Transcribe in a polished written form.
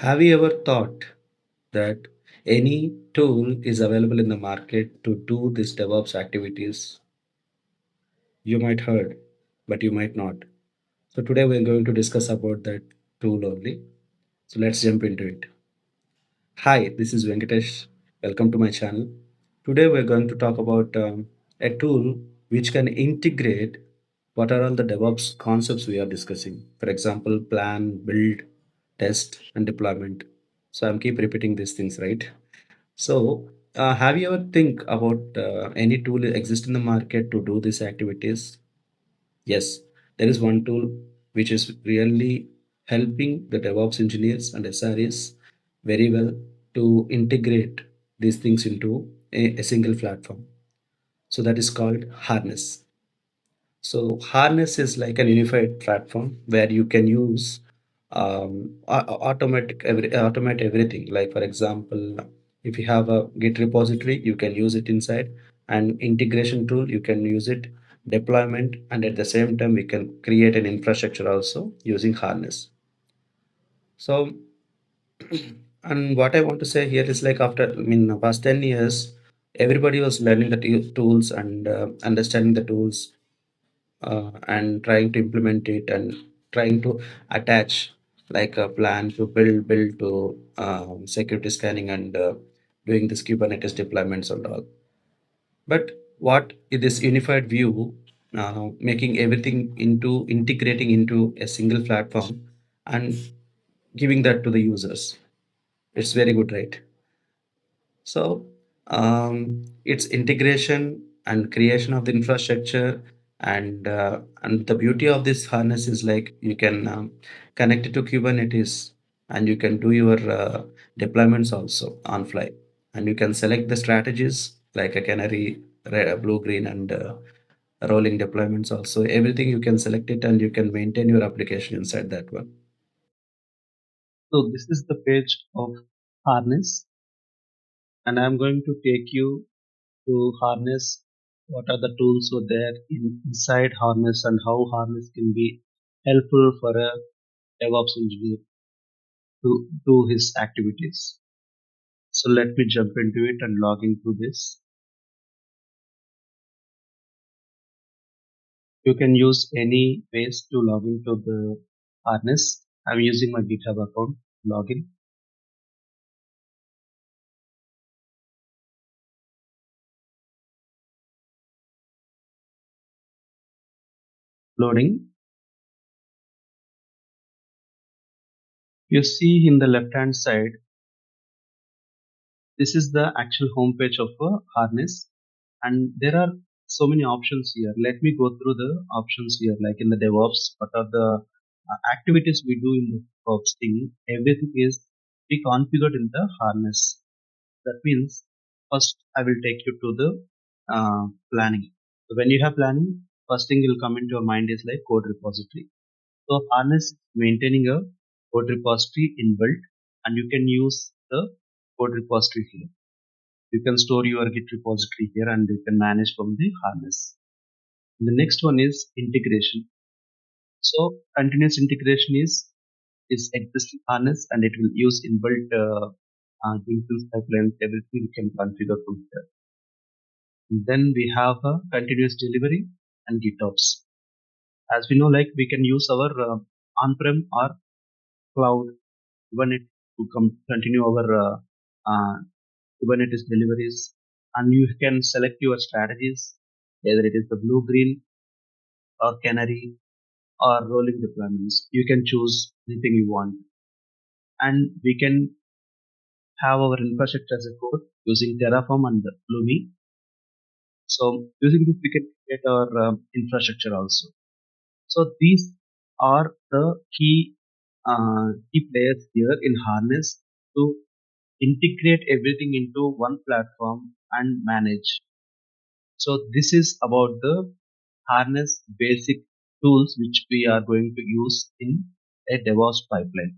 Have you ever thought that any tool is available in the market to do this DevOps activities? You might heard, but you might not. So today we're going to discuss about that tool only. So let's jump into it. Hi, this is Venkatesh. Welcome to my channel. Today we're going to talk about a tool which can integrate what are all the DevOps concepts we are discussing. For example, plan, build, test, and deployment. So I'm keep repeating these things, right? So, have you ever think about any tool exist in the market to do these activities? Yes, there is one tool which is really helping the DevOps engineers and SREs very well to integrate these things into a single platform. So that is called Harness. So Harness is like an unified platform where you can use automate everything. Like for example, if you have a Git repository, you can use it inside. An integration tool, you can use it. Deployment, and at the same time, we can create an infrastructure also using Harness. So, and what I want to say here is like after the past 10 years, everybody was learning the tools and understanding the tools and trying to implement it and trying to attach like a plan to build to security scanning and doing this Kubernetes deployments and all. But what is this unified view, making everything into integrating into a single platform and giving that to the users? It's very good, right? So it's integration and creation of the infrastructure, and the beauty of this harness is like you can connect it to Kubernetes, and you can do your deployments also on fly, and you can select the strategies like a canary, red, blue, green, and rolling deployments also. Everything you can select it, and you can maintain your application inside that one. So this is the page of harness, and I'm going to take you to harness, what are the tools were there inside harness, and how harness can be helpful for a DevOps engineer to do his activities. So let me jump into it and log into this. You can use any ways to log into the harness. I'm using my GitHub account login. Loading. You see in the left hand side, this is the actual homepage of a harness, and there are so many options here. Let me go through the options here. Like in the DevOps, what are the activities we do in the DevOps thing? Everything is be configured in the harness. That means first I will take you to the planning. So when you have planning, first thing will come into your mind is like code repository. So harness maintaining a code repository inbuilt, and you can use the code repository here. You can store your Git repository here, and you can manage from the harness. The next one is integration. So continuous integration is existing harness, and it will use inbuilt Jenkins pipelines. Everything you can configure from here. Then we have continuous delivery and GitOps. As we know, like we can use our on-prem or cloud Kubernetes to continue our Kubernetes deliveries, and you can select your strategies, whether it is the blue, green, or canary, or rolling deployments. You can choose anything you want, and we can have our infrastructure as a code using Terraform and Lumi. So using this, we can create our infrastructure also. So these are the key players here in Harness to integrate everything into one platform and manage. So this is about the harness basic tools which we are going to use in a DevOps pipeline.